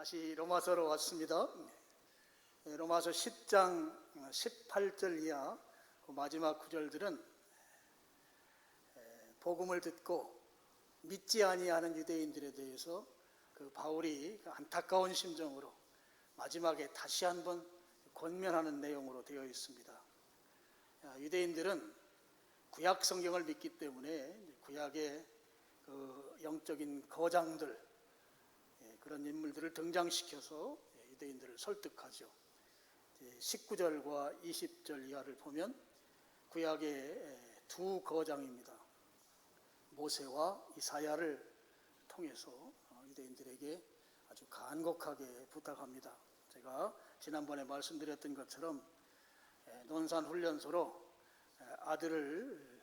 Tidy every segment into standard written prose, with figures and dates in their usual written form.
다시 로마서로 왔습니다. 로마서 10장 18절 이하 그 마지막 구절들은 복음을 듣고 믿지 아니하는 유대인들에 대해서 그 바울이 안타까운 심정으로 마지막에 다시 한번 권면하는 내용으로 되어 있습니다. 유대인들은 구약 성경을 믿기 때문에 구약의 그 영적인 거장들, 그런 인물들을 등장시켜서 유대인들을 설득하죠. 19절과 20절 이하를 보면 구약의 두 거장입니다. 모세와 이사야를 통해서 유대인들에게 아주 간곡하게 부탁합니다. 제가 지난번에 말씀드렸던 것처럼 논산 훈련소로 아들을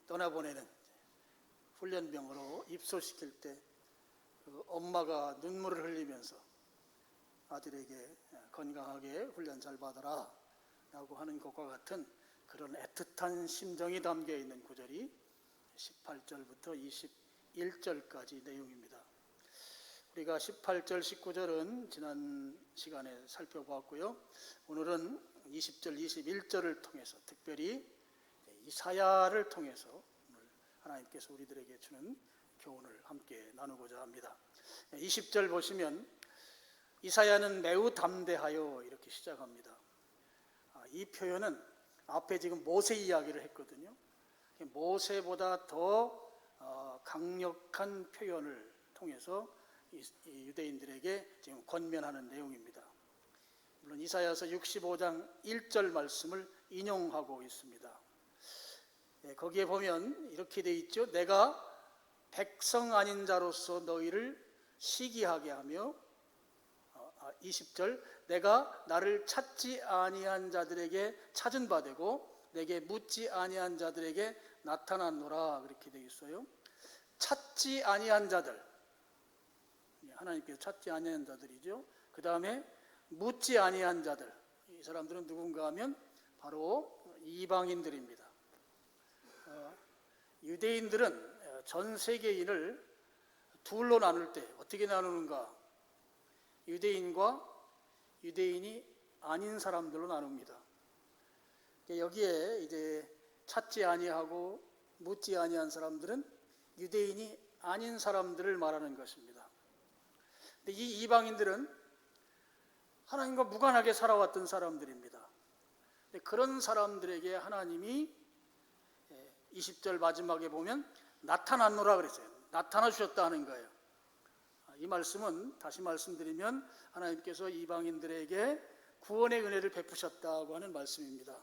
떠나보내는 훈련병으로 입소시킬 때 그 엄마가 눈물을 흘리면서 아들에게 건강하게 훈련 잘 받아라 라고 하는 것과 같은 그런 애틋한 심정이 담겨 있는 구절이 18절부터 21절까지 내용입니다. 우리가 18절, 19절은 지난 시간에 살펴보았고요. 오늘은 20절, 21절을 통해서 특별히 이사야를 통해서 오늘 하나님께서 우리들에게 주는 교훈을 함께 나누고자 합니다. 20절 보시면 이사야는 매우 담대하여 이렇게 시작합니다. 이 표현은 앞에 지금 모세 이야기를 했거든요. 모세보다 더 강력한 표현을 통해서 유대인들에게 지금 권면하는 내용입니다. 물론 이사야서 65장 1절 말씀을 인용하고 있습니다. 거기에 보면 이렇게 돼 있죠. 내가 백성 아닌 자로서 너희를 시기하게 하며 20절 내가 나를 찾지 아니한 자들에게 찾은 바 되고 내게 묻지 아니한 자들에게 나타났노라 그렇게 되어 있어요. 찾지 아니한 자들, 하나님께서 찾지 아니한 자들이죠. 그 다음에 묻지 아니한 자들, 이 사람들은 누군가 하면 바로 이방인들입니다. 유대인들은 전 세계인을 둘로 나눌 때 어떻게 나누는가? 유대인과 유대인이 아닌 사람들로 나눕니다. 여기에 이제 찾지 아니하고 묻지 아니한 사람들은 유대인이 아닌 사람들을 말하는 것입니다. 근데 이 이방인들은 하나님과 무관하게 살아왔던 사람들입니다. 그런 사람들에게 하나님이 20절 마지막에 보면 나타났노라 그랬어요. 나타나 주셨다 하는 거예요. 이 말씀은 다시 말씀드리면 하나님께서 이방인들에게 구원의 은혜를 베푸셨다고 하는 말씀입니다.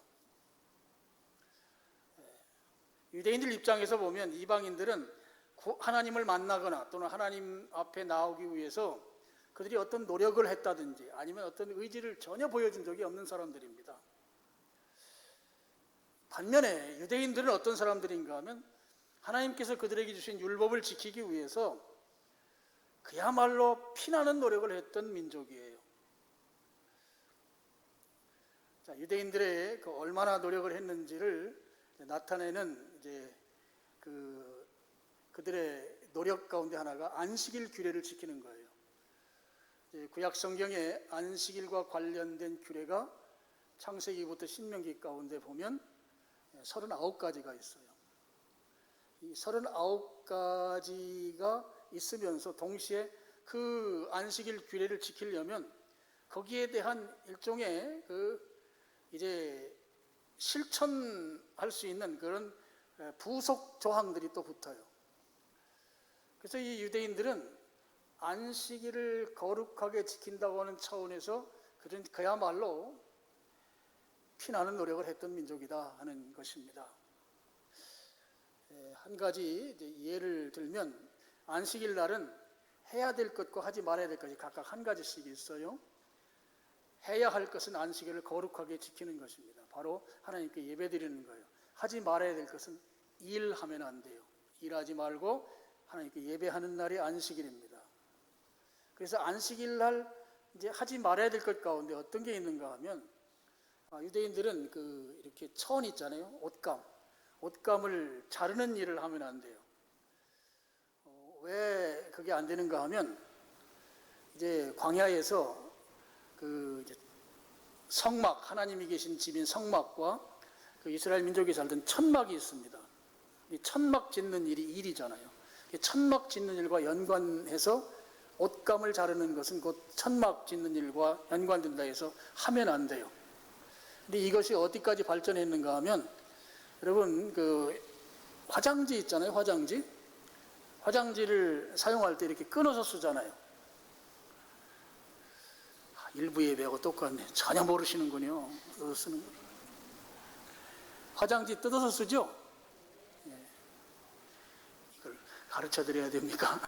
유대인들 입장에서 보면 이방인들은 하나님을 만나거나 또는 하나님 앞에 나오기 위해서 그들이 어떤 노력을 했다든지 아니면 어떤 의지를 전혀 보여준 적이 없는 사람들입니다. 반면에 유대인들은 어떤 사람들인가 하면 하나님께서 그들에게 주신 율법을 지키기 위해서 그야말로 피나는 노력을 했던 민족이에요. 자, 유대인들의 얼마나 노력을 했는지를 나타내는 이제 그들의 노력 가운데 하나가 안식일 규례를 지키는 거예요. 구약 성경에 안식일과 관련된 규례가 창세기부터 신명기 가운데 보면 39가지가 있어요. 이 39가지가 있으면서 동시에 그 안식일 규례를 지키려면 거기에 대한 일종의 이제 실천할 수 있는 그런 부속 조항들이 또 붙어요. 그래서 이 유대인들은 안식일을 거룩하게 지킨다고 하는 차원에서 그야말로 피나는 노력을 했던 민족이다 하는 것입니다. 한 가지 예를 들면 안식일 날은 해야 될 것과 하지 말아야 될 것이 각각 한 가지씩 있어요. 해야 할 것은 안식일을 거룩하게 지키는 것입니다. 바로 하나님께 예배드리는 거예요. 하지 말아야 될 것은 일하면 안 돼요. 일하지 말고 하나님께 예배하는 날이 안식일입니다. 그래서 안식일 날 이제 하지 말아야 될 것 가운데 어떤 게 있는가 하면 유대인들은 이렇게 천 있잖아요. 옷감을 자르는 일을 하면 안 돼요. 왜 그게 안 되는가 하면 이제 광야에서 그 이제 성막, 하나님이 계신 집인 성막과 그 이스라엘 민족이 살던 천막이 있습니다. 이 천막 짓는 일이 일이잖아요. 천막 짓는 일과 연관해서 옷감을 자르는 것은 곧 천막 짓는 일과 연관된다 해서 하면 안 돼요. 근데 이것이 어디까지 발전했는가 하면, 여러분 그 화장지 있잖아요. 화장지를 사용할 때 이렇게 끊어서 쓰잖아요. 일부 예배하고 똑같네. 전혀 모르시는군요. 뜯어서 쓰는 거. 화장지 뜯어서 쓰죠? 예. 이걸 가르쳐 드려야 됩니까?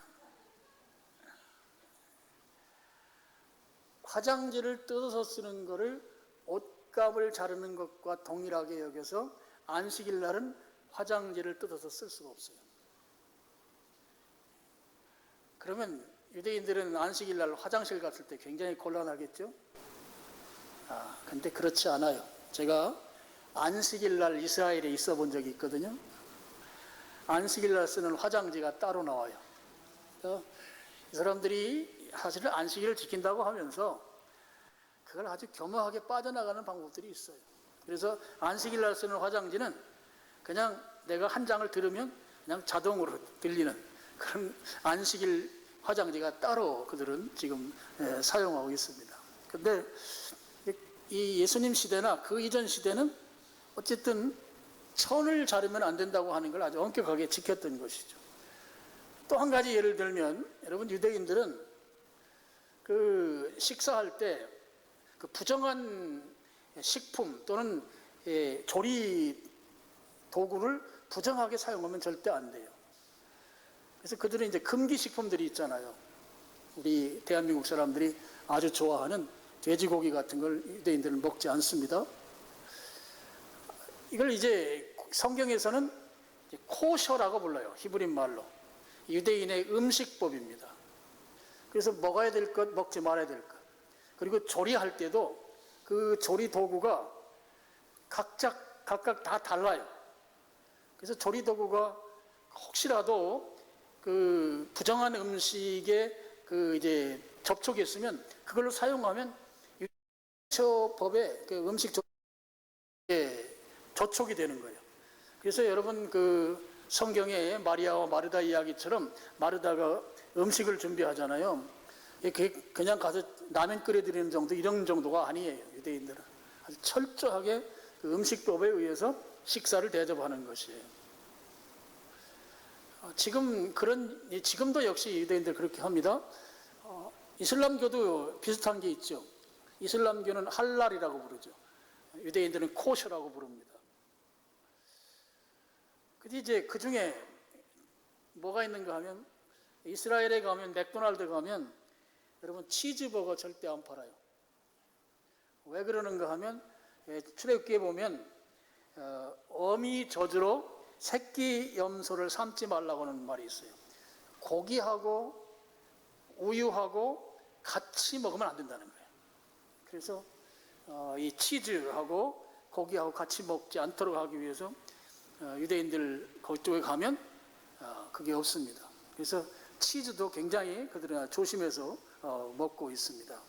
화장지를 뜯어서 쓰는 것을 옷감을 자르는 것과 동일하게 여겨서 안식일 날은 화장지를 뜯어서 쓸 수가 없어요. 그러면 유대인들은 안식일 날 화장실 갔을 때 굉장히 곤란하겠죠? 근데 그렇지 않아요. 제가 안식일 날 이스라엘에 있어 본 적이 있거든요. 안식일 날 쓰는 화장지가 따로 나와요. 이 사람들이 사실은 안식일을 지킨다고 하면서 그걸 아주 교묘하게 빠져나가는 방법들이 있어요. 그래서 안식일 날 쓰는 화장지는 그냥 내가 한 장을 들으면 그냥 자동으로 들리는 그런 안식일 화장지가 따로 그들은 지금 사용하고 있습니다. 그런데 이 예수님 시대나 그 이전 시대는 어쨌든 천을 자르면 안 된다고 하는 걸 아주 엄격하게 지켰던 것이죠. 또 한 가지 예를 들면, 여러분 유대인들은 그 식사할 때 그 부정한 식품 또는 조리 도구를 부정하게 사용하면 절대 안 돼요. 그래서 그들은 이제 금기 식품들이 있잖아요. 우리 대한민국 사람들이 아주 좋아하는 돼지고기 같은 걸 유대인들은 먹지 않습니다. 이걸 이제 성경에서는 코셔라고 불러요. 히브리 말로. 유대인의 음식법입니다. 그래서 먹어야 될 것, 먹지 말아야 될 것. 그리고 조리할 때도 그 조리 도구가 각각 다 달라요. 그래서 조리 도구가 혹시라도 그 부정한 음식에 그 이제 접촉했으면 그걸로 사용하면 유대처법에 그 음식 저촉이 되는 거예요. 그래서 여러분 그 성경에 마리아와 마르다 이야기처럼 마르다가 음식을 준비하잖아요. 그냥 가서 라면 끓여드리는 정도, 이런 정도가 아니에요. 유대인들은 아주 철저하게 그 음식법에 의해서 식사를 대접하는 것이에요. 지금도 역시 유대인들 그렇게 합니다. 이슬람교도 비슷한 게 있죠. 이슬람교는 할랄이라고 부르죠. 유대인들은 코셔라고 부릅니다. 근데 이제 그 중에 뭐가 있는가 하면, 이스라엘에 가면, 맥도날드 가면 여러분 치즈버거 절대 안 팔아요. 왜 그러는가 하면, 출애굽기에 보면 어미 저주로 새끼 염소를 삶지 말라고 하는 말이 있어요. 고기하고 우유하고 같이 먹으면 안 된다는 거예요. 그래서 이 치즈하고 고기하고 같이 먹지 않도록 하기 위해서 유대인들 그쪽에 가면 그게 없습니다. 그래서 치즈도 굉장히 그들은 조심해서 먹고 있습니다.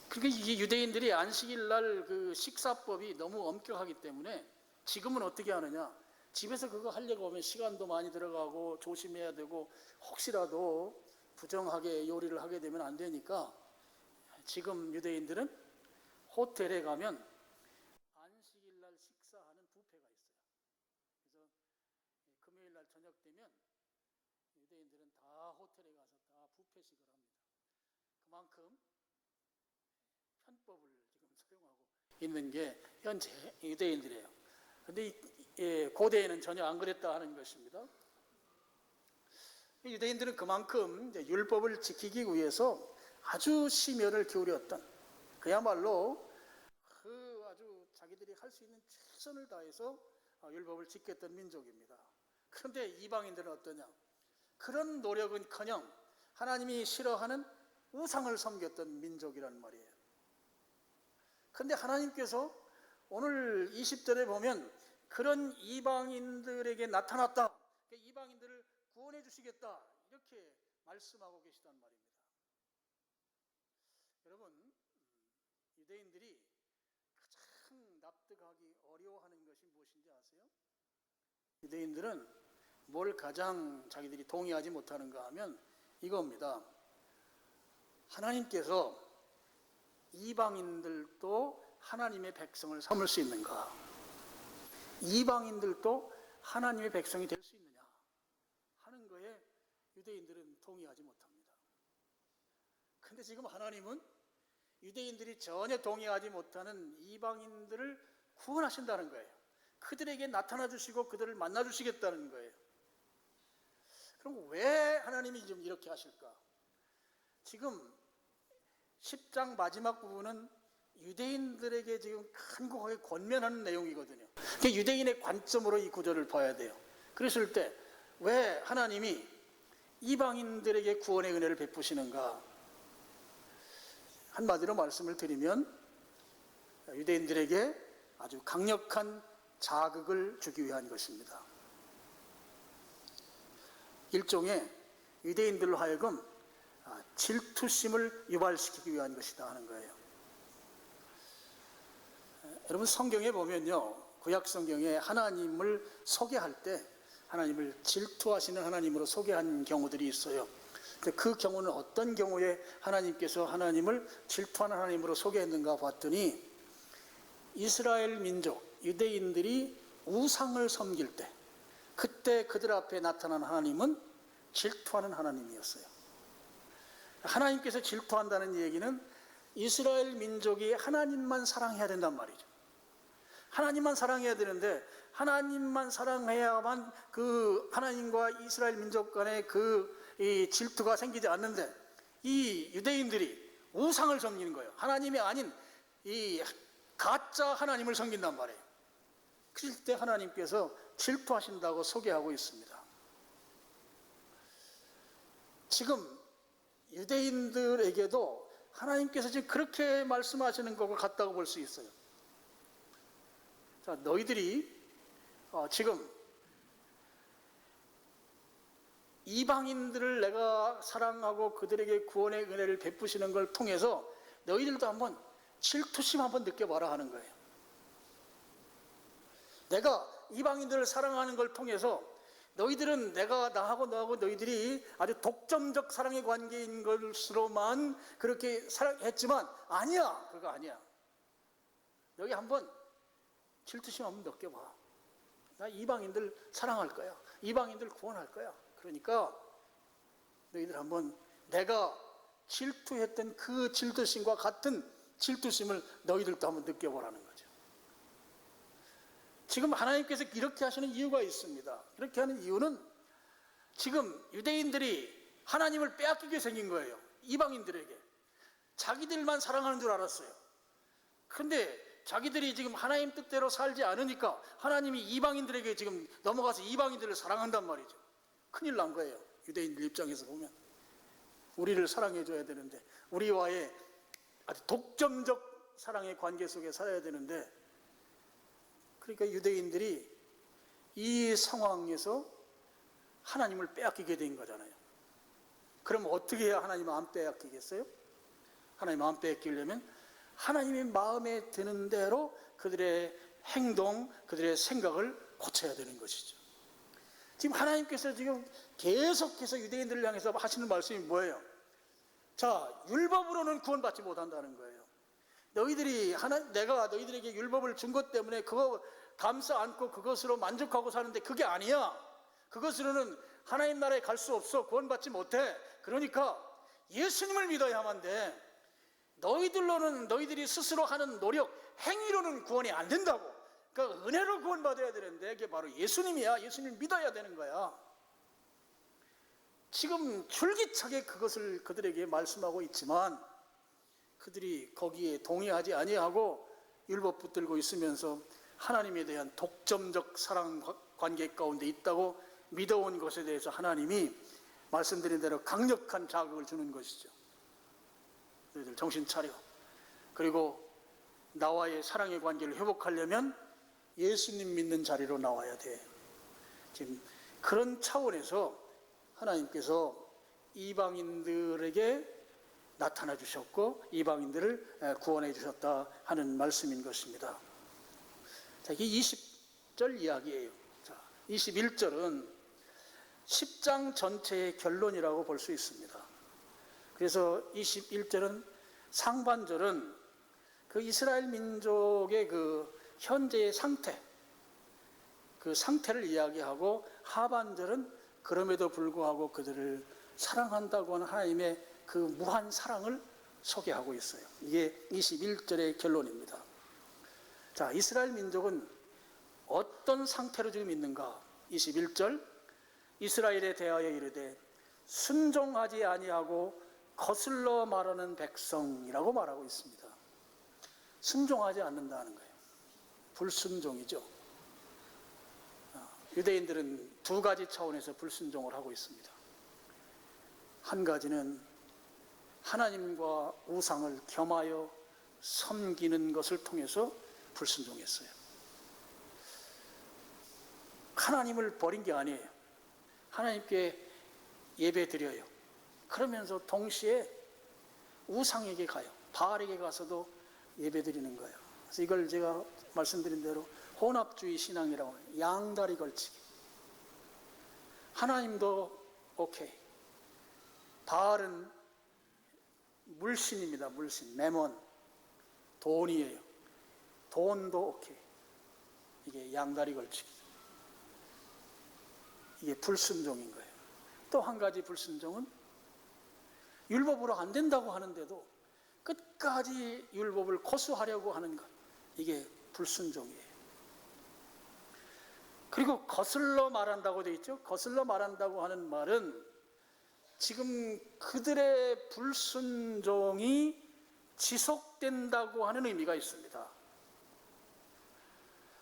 그러니까 이게 유대인들이 안식일 날 그 식사법이 너무 엄격하기 때문에 지금은 어떻게 하느냐? 집에서 그거 하려고 하면 시간도 많이 들어가고 조심해야 되고 혹시라도 부정하게 요리를 하게 되면 안 되니까 지금 유대인들은 호텔에 가면 안식일 날 식사하는 뷔페가 있어요. 그래서 금요일 날 저녁 되면 유대인들은 다 호텔에 가서 다 뷔페식을 합니다. 그만큼 편법을 지금 사용하고 있는 게 현재 유대인들이에요. 그런데 고대에는 전혀 안 그랬다 하는 것입니다. 유대인들은 그만큼 율법을 지키기 위해서 아주 심혈을 기울였던, 그야말로 그 아주 자기들이 할 수 있는 최선을 다해서 율법을 지켰던 민족입니다. 그런데 이방인들은 어떠냐? 그런 노력은커녕 하나님이 싫어하는 우상을 섬겼던 민족이란 말이에요. 그런데 하나님께서 오늘 20절에 보면 그런 이방인들에게 나타났다, 이방인들을 구원해 주시겠다, 그렇게 말씀하고 계시단 말입니다. 여러분, 유대인들이 가장 납득하기 어려워하는 것이 무엇인지 아세요? 유대인들은 뭘 가장 자기들이 동의하지 못하는가 하면 이겁니다. 하나님께서 이방인들도 하나님의 백성을 삼을 수 있는가? 이방인들도 하나님의 백성이 될 수 있느냐 하는 거에 유대인들은 동의하지 못합니다. 그런데 지금 하나님은 유대인들이 전혀 동의하지 못하는 이방인들을 구원하신다는 거예요. 그들에게 나타나 주시고 그들을 만나 주시겠다는 거예요. 그럼 왜 하나님이 지금 이렇게 하실까? 지금 10장 마지막 부분은 유대인들에게 지금 간곡하게 권면하는 내용이거든요. 유대인의 관점으로 이 구절을 봐야 돼요. 그랬을 때 왜 하나님이 이방인들에게 구원의 은혜를 베푸시는가? 한마디로 말씀을 드리면 유대인들에게 아주 강력한 자극을 주기 위한 것입니다. 일종의 유대인들로 하여금 질투심을 유발시키기 위한 것이다 하는 거예요. 여러분, 성경에 보면요, 구약 성경에 하나님을 소개할 때 하나님을 질투하시는 하나님으로 소개한 경우들이 있어요. 그 경우는 어떤 경우에 하나님께서 하나님을 질투하는 하나님으로 소개했는가 봤더니 이스라엘 민족, 유대인들이 우상을 섬길 때 그때 그들 앞에 나타난 하나님은 질투하는 하나님이었어요. 하나님께서 질투한다는 얘기는 이스라엘 민족이 하나님만 사랑해야 된단 말이죠. 하나님만 사랑해야 되는데 하나님만 사랑해야만 그 하나님과 이스라엘 민족 간의 이 질투가 생기지 않는데 이 유대인들이 우상을 섬기는 거예요. 하나님이 아닌 이 가짜 하나님을 섬긴단 말이에요. 그럴 때 하나님께서 질투하신다고 소개하고 있습니다. 지금 유대인들에게도 하나님께서 지금 그렇게 말씀하시는 것 같다고 볼 수 있어요. 자, 너희들이 지금 이방인들을 내가 사랑하고 그들에게 구원의 은혜를 베푸시는 걸 통해서 너희들도 한번 질투심 한번 느껴봐라 하는 거예요. 내가 이방인들을 사랑하는 걸 통해서 너희들은 내가 나하고 너하고 너희들이 아주 독점적 사랑의 관계인 것으로만 그렇게 사랑했지만 아니야, 그거 아니야. 너희 한번 질투심 한번 느껴봐. 나 이방인들 사랑할 거야. 이방인들 구원할 거야. 그러니까 너희들 한번 내가 질투했던 그 질투심과 같은 질투심을 너희들도 한번 느껴보라는 거죠. 지금 하나님께서 이렇게 하시는 이유가 있습니다. 이렇게 하는 이유는 지금 유대인들이 하나님을 빼앗기게 생긴 거예요. 이방인들에게. 자기들만 사랑하는 줄 알았어요. 그런데 자기들이 지금 하나님 뜻대로 살지 않으니까 하나님이 이방인들에게 지금 넘어가서 이방인들을 사랑한단 말이죠. 큰일 난 거예요. 유대인들 입장에서 보면. 우리를 사랑해줘야 되는데 우리와의 아주 독점적 사랑의 관계 속에 살아야 되는데 그러니까 유대인들이 이 상황에서 하나님을 빼앗기게 된 거잖아요. 그럼 어떻게 해야 하나님을 안 빼앗기겠어요? 하나님 안 빼앗기려면 하나님의 마음에 드는 대로 그들의 행동, 그들의 생각을 고쳐야 되는 것이죠. 지금 하나님께서 지금 계속해서 유대인들을 향해서 하시는 말씀이 뭐예요? 자, 율법으로는 구원받지 못한다는 거예요. 내가 너희들에게 율법을 준 것 때문에 그거 감싸 안고 그것으로 만족하고 사는데 그게 아니야. 그것으로는 하나님 나라에 갈 수 없어. 구원받지 못해. 그러니까 예수님을 믿어야만 돼. 너희들로는 너희들이 스스로 하는 노력, 행위로는 구원이 안 된다고. 그러니까 은혜로 구원받아야 되는데 그게 바로 예수님이야. 예수님을 믿어야 되는 거야. 지금 줄기차게 그것을 그들에게 말씀하고 있지만 그들이 거기에 동의하지 아니하고 율법 붙들고 있으면서 하나님에 대한 독점적 사랑 관계 가운데 있다고 믿어온 것에 대해서 하나님이 말씀드린 대로 강력한 자극을 주는 것이죠. 너희들 정신 차려. 그리고 나와의 사랑의 관계를 회복하려면 예수님 믿는 자리로 나와야 돼. 지금 그런 차원에서 하나님께서 이방인들에게 나타나 주셨고 이방인들을 구원해 주셨다 하는 말씀인 것입니다. 자, 이게 20절 이야기예요. 자, 21절은 10장 전체의 결론이라고 볼 수 있습니다. 그래서 21절은 상반절은 그 이스라엘 민족의 그 현재의 상태, 그 상태를 이야기하고 하반절은 그럼에도 불구하고 그들을 사랑한다고 하는 하나님의 그 무한 사랑을 소개하고 있어요. 이게 21절의 결론입니다. 자, 이스라엘 민족은 어떤 상태로 지금 있는가? 21절, 이스라엘에 대하여 이르되 순종하지 아니하고 거슬러 말하는 백성이라고 말하고 있습니다. 순종하지 않는다는 거예요. 불순종이죠. 유대인들은 두 가지 차원에서 불순종을 하고 있습니다. 한 가지는 하나님과 우상을 겸하여 섬기는 것을 통해서 불순종했어요. 하나님을 버린 게 아니에요. 하나님께 예배 드려요. 그러면서 동시에 우상에게 가요. 바알에게 가서도 예배 드리는 거예요. 그래서 이걸 제가 말씀드린 대로 혼합주의 신앙이라고 해요. 양다리 걸치기. 하나님도 오케이. 바알은 물신입니다. 물신. 매몬. 돈이에요. 돈도 오케이. 이게 양다리 걸치기죠. 이게 불순종인 거예요. 또 한 가지 불순종은 율법으로 안 된다고 하는데도 끝까지 율법을 고수하려고 하는 것. 이게 불순종이에요. 그리고 거슬러 말한다고 되어 있죠. 거슬러 말한다고 하는 말은 지금 그들의 불순종이 지속된다고 하는 의미가 있습니다.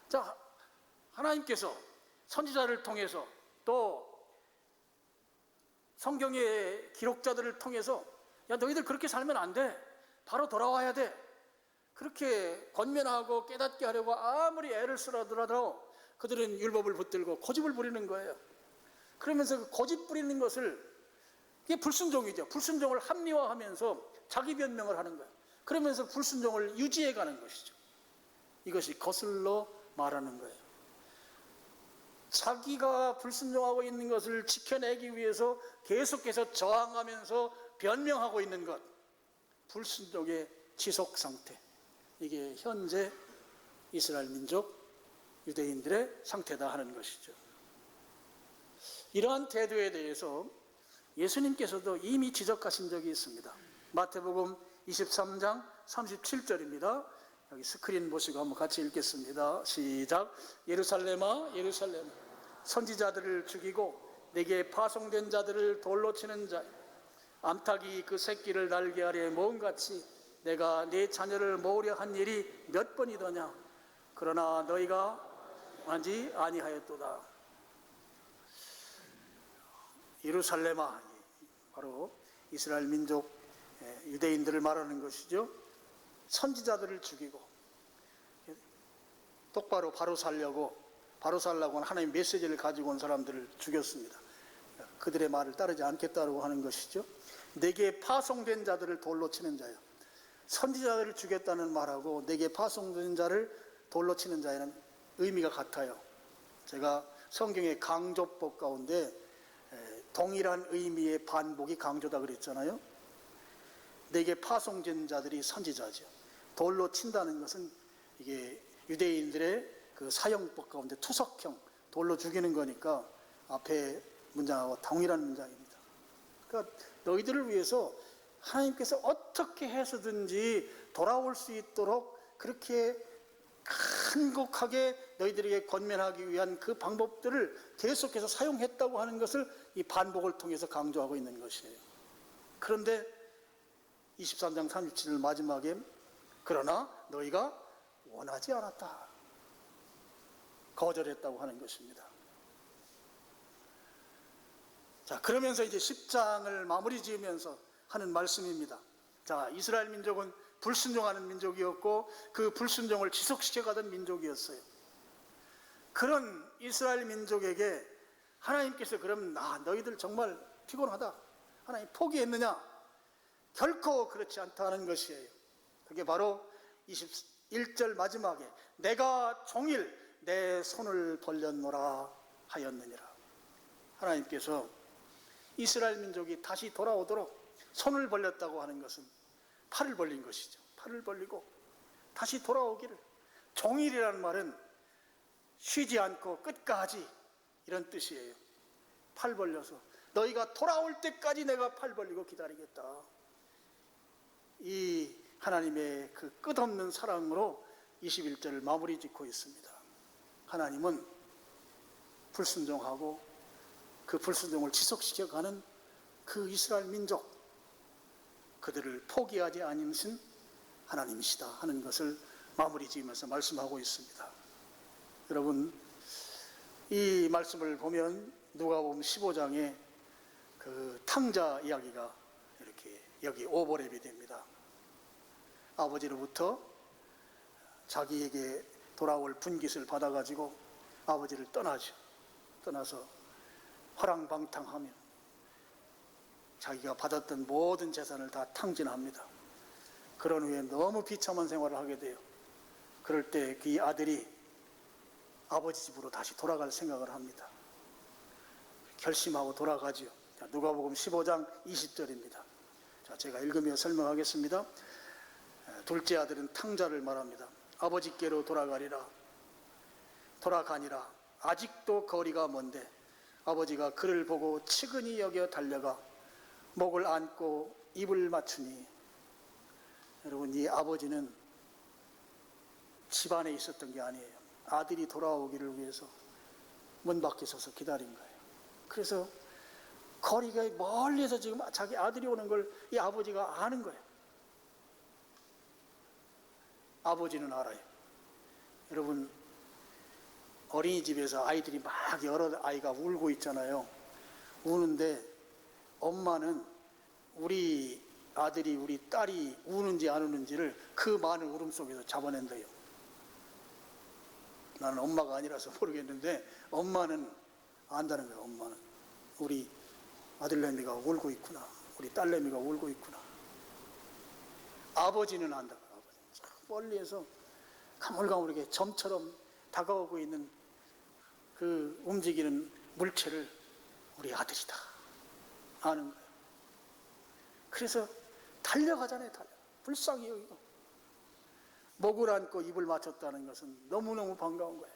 자, 하나님께서 선지자를 통해서 또 성경의 기록자들을 통해서 야, 너희들 그렇게 살면 안 돼. 바로 돌아와야 돼. 그렇게 권면하고 깨닫게 하려고 아무리 애를 쓰더라도 그들은 율법을 붙들고 고집을 부리는 거예요. 그러면서 그 고집 부리는 것을, 이게 불순종이죠. 불순종을 합리화하면서 자기 변명을 하는 거예요. 그러면서 불순종을 유지해 가는 것이죠. 이것이 거슬러 말하는 거예요. 자기가 불순종하고 있는 것을 지켜내기 위해서 계속해서 저항하면서 변명하고 있는 것. 불순종의 지속 상태. 이게 현재 이스라엘 민족, 유대인들의 상태다 하는 것이죠. 이러한 태도에 대해서 예수님께서도 이미 지적하신 적이 있습니다. 마태복음 23장 37절입니다. 여기 스크린 보시고 한번 같이 읽겠습니다. 시작. 예루살렘아 예루살렘, 선지자들을 죽이고 내게 파송된 자들을 돌로 치는 자, 암탉이 그 새끼를 날개 아래 모음같이 내가 네 자녀를 모으려 한 일이 몇 번이더냐. 그러나 너희가 하지 아니하였도다. 예루살렘아, 바로 이스라엘 민족 유대인들을 말하는 것이죠. 선지자들을 죽이고 똑바로 바로 살라고 하는 하나님의 메시지를 가지고 온 사람들을 죽였습니다. 그들의 말을 따르지 않겠다고 하는 것이죠. 내게 파송된 자들을 돌로 치는 자요. 선지자들을 죽였다는 말하고 내게 파송된 자를 돌로 치는 자에는 의미가 같아요. 제가 성경의 강조법 가운데 동일한 의미의 반복이 강조다 그랬잖아요. 내게 파송된 자들이 선지자죠. 돌로 친다는 것은 이게 유대인들의 그 사형법 가운데 투석형, 돌로 죽이는 거니까 앞에 문장하고 동일한 문장입니다. 그러니까 너희들을 위해서 하나님께서 어떻게 해서든지 돌아올 수 있도록 그렇게 간곡하게 너희들에게 권면하기 위한 그 방법들을 계속해서 사용했다고 하는 것을 이 반복을 통해서 강조하고 있는 것이에요. 그런데 23장 37절 마지막에 그러나 너희가 원하지 않았다, 거절했다고 하는 것입니다. 자, 그러면서 이제 10장을 마무리 지으면서 하는 말씀입니다. 자, 이스라엘 민족은 불순종하는 민족이었고 그 불순종을 지속시켜가던 민족이었어요. 그런 이스라엘 민족에게 하나님께서 그럼 너희들 정말 피곤하다, 하나님 포기했느냐? 결코 그렇지 않다는 것이에요. 그게 바로 21절 마지막에 내가 종일 내 손을 벌렸노라 하였느니라. 하나님께서 이스라엘 민족이 다시 돌아오도록 손을 벌렸다고 하는 것은 팔을 벌린 것이죠. 팔을 벌리고 다시 돌아오기를. 종일이라는 말은 쉬지 않고 끝까지 이런 뜻이에요. 팔 벌려서 너희가 돌아올 때까지 내가 팔 벌리고 기다리겠다. 이 하나님의 그 끝없는 사랑으로 21절을 마무리 짓고 있습니다. 하나님은 불순종하고 그 불순종을 지속시켜가는 그 이스라엘 민족, 그들을 포기하지 않으신 하나님이시다 하는 것을 마무리 지으면서 말씀하고 있습니다. 여러분, 이 말씀을 보면 누가복음 15장에 그 탕자 이야기가 이렇게 여기 오버랩이 됩니다. 아버지로부터 자기에게 돌아올 분깃을 받아가지고 아버지를 떠나죠. 떠나서 화랑방탕하며 자기가 받았던 모든 재산을 다 탕진합니다. 그런 후에 너무 비참한 생활을 하게 돼요. 그럴 때 그 아들이 아버지 집으로 다시 돌아갈 생각을 합니다. 결심하고 돌아가지요. 누가복음 15장 20절입니다. 자, 제가 읽으며 설명하겠습니다. 둘째 아들은 탕자를 말합니다. 아버지께로 돌아가니라. 아직도 거리가 먼데 아버지가 그를 보고 측은히 여겨 달려가 목을 안고 입을 맞추니. 여러분, 이 아버지는 집안에 있었던 게 아니에요. 아들이 돌아오기를 위해서 문 밖에 서서 기다린 거예요. 그래서 거리가 멀리서 지금 자기 아들이 오는 걸 이 아버지가 아는 거예요. 아버지는 알아요. 여러분, 어린이집에서 아이들이 막 여러 아이가 울고 있잖아요. 우는데 엄마는 우리 아들이 우리 딸이 우는지 안 우는지를 그 많은 울음 속에서 잡아낸대요. 나는 엄마가 아니라서 모르겠는데 엄마는 안다는 거예요. 엄마는 우리 아들내미가 울고 있구나, 우리 딸내미가 울고 있구나. 아버지는 안다. 멀리에서 가물가물하게 점처럼 다가오고 있는 그 움직이는 물체를 우리 아들이다 아는 거예요. 그래서 달려가잖아요. 불쌍히 여기고 목을 안고 입을 맞췄다는 것은 너무너무 반가운 거예요.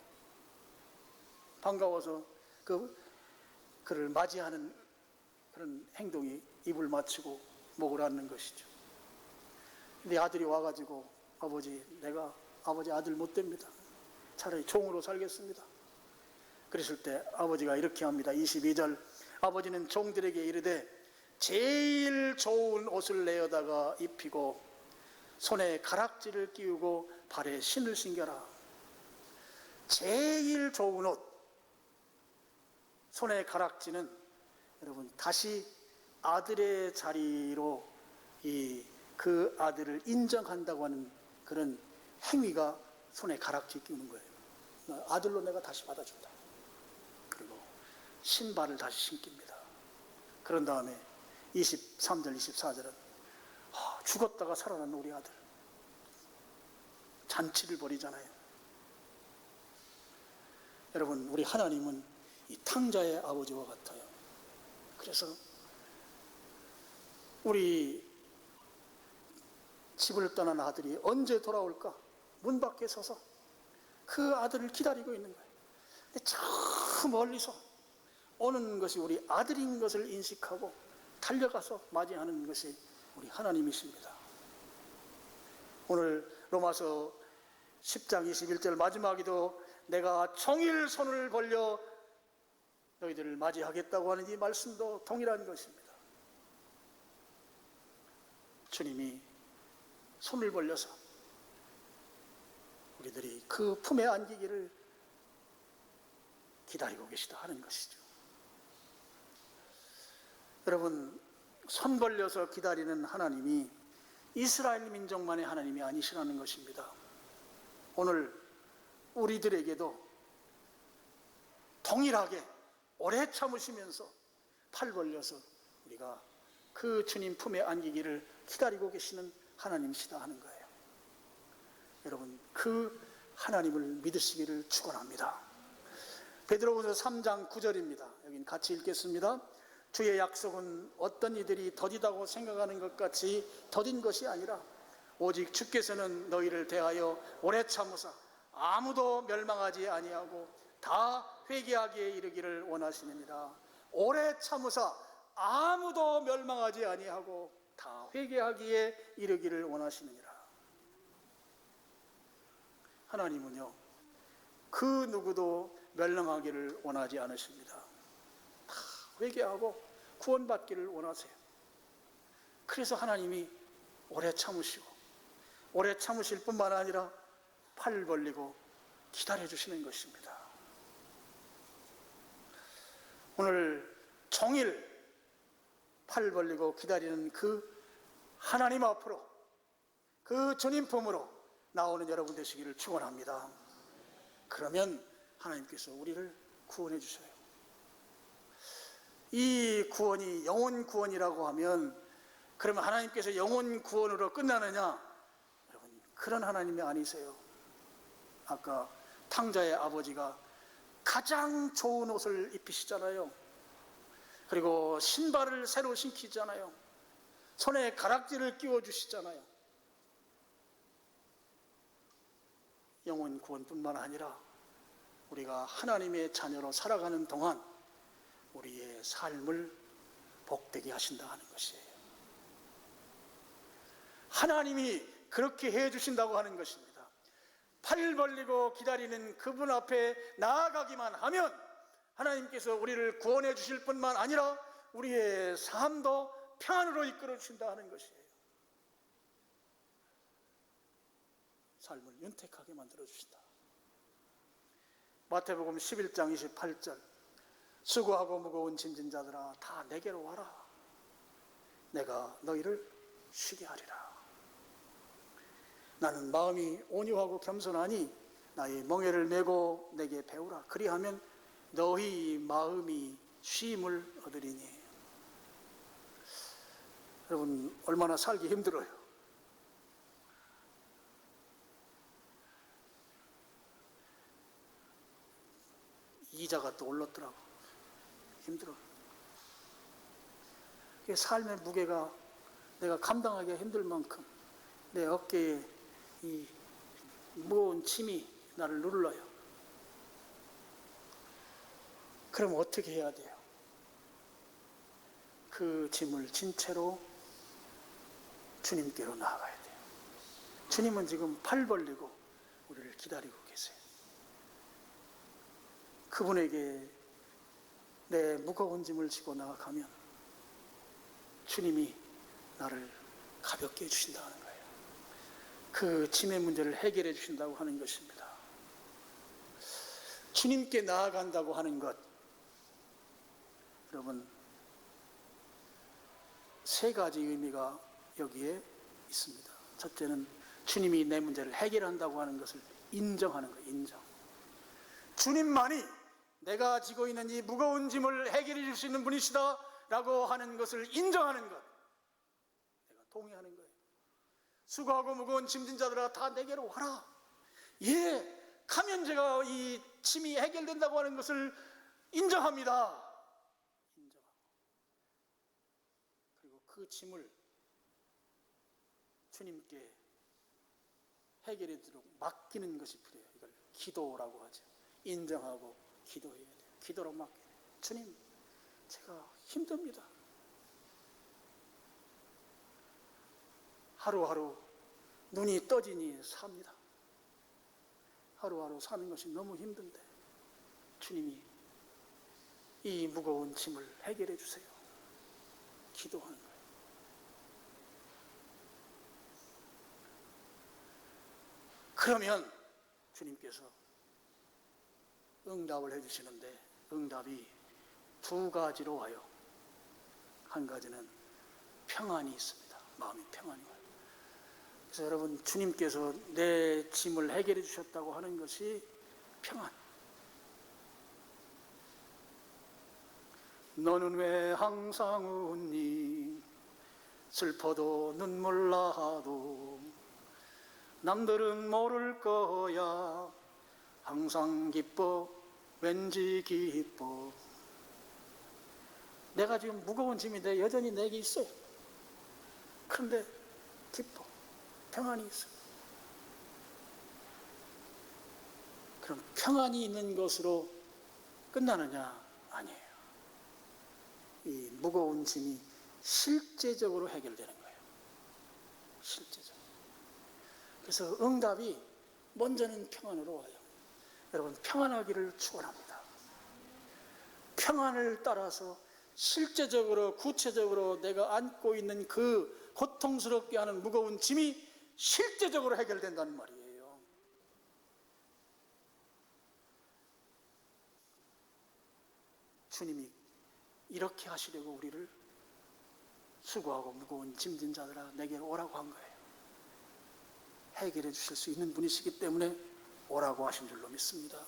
반가워서 그를 맞이하는 그런 행동이 입을 맞추고 목을 안는 것이죠. 근데 아들이 와가지고 아버지, 내가 아버지 아들 못 됩니다. 차라리 종으로 살겠습니다. 그랬을 때 아버지가 이렇게 합니다. 22절 아버지는 종들에게 이르되 제일 좋은 옷을 내어다가 입히고 손에 가락지를 끼우고 발에 신을 신겨라. 제일 좋은 옷, 손에 가락지는 여러분 다시 아들의 자리로 그 아들을 인정한다고 하는 그런 행위가 손에 가락지 끼우는 거예요. 아들로 내가 다시 받아준다. 그리고 신발을 다시 신깁니다. 그런 다음에 23절 24절은 죽었다가 살아난 우리 아들, 잔치를 벌이잖아요. 여러분, 우리 하나님은 이 탕자의 아버지와 같아요. 그래서 우리 집을 떠난 아들이 언제 돌아올까 문 밖에 서서 그 아들을 기다리고 있는 거예요. 근데 저 멀리서 오는 것이 우리 아들인 것을 인식하고 달려가서 맞이하는 것이 우리 하나님이십니다. 오늘 로마서 10장 21절 마지막에도 내가 종일 손을 벌려 너희들을 맞이하겠다고 하는 이 말씀도 동일한 것입니다. 주님이 손을 벌려서 우리들이 그 품에 안기기를 기다리고 계시다 하는 것이죠. 여러분, 손 벌려서 기다리는 하나님이 이스라엘 민족만의 하나님이 아니시라는 것입니다. 오늘 우리들에게도 동일하게 오래 참으시면서 팔 벌려서 우리가 그 주님 품에 안기기를 기다리고 계시는 하나님이시다 하는 거예요. 여러분, 그 하나님을 믿으시기를 축원합니다. 베드로후서 3장 9절입니다. 여긴 같이 읽겠습니다. 주의 약속은 어떤 이들이 더디다고 생각하는 것 같이 더딘 것이 아니라 오직 주께서는 너희를 대하여 오래 참으사 아무도 멸망하지 아니하고 다 회개하기에 이르기를 원하시느니라. 오래 참으사 아무도 멸망하지 아니하고 다 회개하기에 이르기를 원하시느니라. 하나님은요, 그 누구도 멸망하기를 원하지 않으십니다. 다 회개하고 구원받기를 원하세요. 그래서 하나님이 오래 참으시고, 오래 참으실 뿐만 아니라 팔 벌리고 기다려주시는 것입니다. 오늘 종일 팔 벌리고 기다리는 그 하나님 앞으로, 그 주님 품으로 나오는 여러분 되시기를 축원합니다. 그러면 하나님께서 우리를 구원해 주셔요. 이 구원이 영혼 구원이라고 하면 그러면 하나님께서 영혼 구원으로 끝나느냐? 여러분, 그런 하나님이 아니세요. 아까 탕자의 아버지가 가장 좋은 옷을 입히시잖아요. 그리고 신발을 새로 신기잖아요. 손에 가락지를 끼워주시잖아요. 영혼 구원뿐만 아니라 우리가 하나님의 자녀로 살아가는 동안 우리의 삶을 복되게 하신다 하는 것이에요. 하나님이 그렇게 해주신다고 하는 것입니다. 팔 벌리고 기다리는 그분 앞에 나아가기만 하면 하나님께서 우리를 구원해 주실 뿐만 아니라 우리의 삶도 평안으로 이끌어 주신다 하는 것이에요. 삶을 윤택하게 만들어 주신다. 마태복음 11장 28절, 수고하고 무거운 짐진 자들아 다 내게로 와라. 내가 너희를 쉬게 하리라. 나는 마음이 온유하고 겸손하니 나의 멍에를 메고 내게 배우라. 그리하면 너희 마음이 쉼을 얻으리니. 여러분, 얼마나 살기 힘들어요. 이자가 또 올랐더라고. 힘들어. 삶의 무게가 내가 감당하기 힘들 만큼 내 어깨에 이 무거운 짐이 나를 눌러요. 그럼 어떻게 해야 돼요? 그 짐을 진 채로 주님께로 나아가야 돼요. 주님은 지금 팔 벌리고 우리를 기다리고 계세요. 그분에게 내 무거운 짐을 지고 나아가면 주님이 나를 가볍게 해주신다는 거예요. 그 짐의 문제를 해결해 주신다고 하는 것입니다. 주님께 나아간다고 하는 것, 여러분, 세 가지 의미가 여기에 있습니다. 첫째는 주님이 내 문제를 해결한다고 하는 것을 인정하는 거예요. 인정. 주님만이 내가 지고 있는 이 무거운 짐을 해결해 줄 수 있는 분이시다 라고 하는 것을 인정하는 것, 내가 동의하는 거예요. 수고하고 무거운 짐진 자들아 다 내게로 와라. 예, 가면 제가 이 짐이 해결된다고 하는 것을 인정합니다. 인정하고, 그리고 그 짐을 주님께 해결해 주도록 맡기는 것이 필요해요. 이걸 기도라고 하죠. 인정하고 기도해야 돼요. 기도로 맡겨야 돼요. 주님, 제가 힘듭니다. 하루하루 눈이 떠지니 삽니다. 하루하루 사는 것이 너무 힘든데 주님이 이 무거운 짐을 해결해 주세요. 기도하는 거예요. 그러면 주님께서 응답을 해주시는데 응답이 두 가지로 와요. 한 가지는 평안이 있습니다. 마음이 평안이 와요. 그래서 여러분, 주님께서 내 짐을 해결해 주셨다고 하는 것이 평안. 너는 왜 항상 웃니? 슬퍼도 눈물 나도 남들은 모를 거야. 항상 기뻐 왠지 기뻐. 내가 지금 무거운 짐인데 여전히 내게 있어요. 그런데 기뻐, 평안이 있어. 그럼 평안이 있는 것으로 끝나느냐? 아니에요. 이 무거운 짐이 실제적으로 해결되는 거예요. 실제적으로. 그래서 응답이 먼저는 평안으로 와요. 여러분, 평안하기를 축원합니다. 평안을 따라서 실제적으로 구체적으로 내가 안고 있는 그 고통스럽게 하는 무거운 짐이 실제적으로 해결된다는 말이에요. 주님이 이렇게 하시려고 우리를 수고하고 무거운 짐진 자들아 내게 오라고 한 거예요. 해결해 주실 수 있는 분이시기 때문에 오라고 하신 줄로 믿습니다.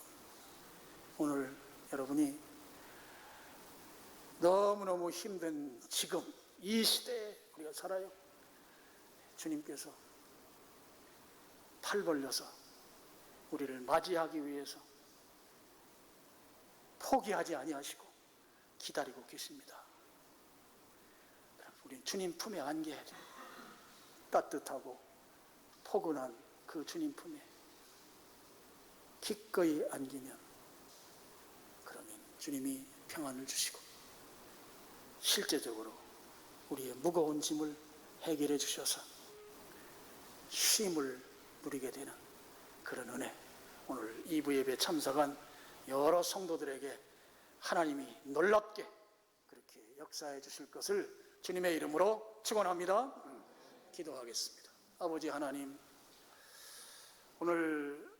오늘 여러분이 너무너무 힘든 지금 이 시대에 우리가 살아요. 주님께서 팔 벌려서 우리를 맞이하기 위해서 포기하지 아니하시고 기다리고 계십니다. 우리 주님 품에 안겨야 돼요. 따뜻하고 포근한 그 주님 품에 기꺼이 안기면 그러면 주님이 평안을 주시고 실제적으로 우리의 무거운 짐을 해결해 주셔서 쉼을 누리게 되는 그런 은혜, 오늘 2부 예배 참석한 여러 성도들에게 하나님이 놀랍게 그렇게 역사해 주실 것을 주님의 이름으로 축원합니다. 기도하겠습니다. 아버지 하나님, 오늘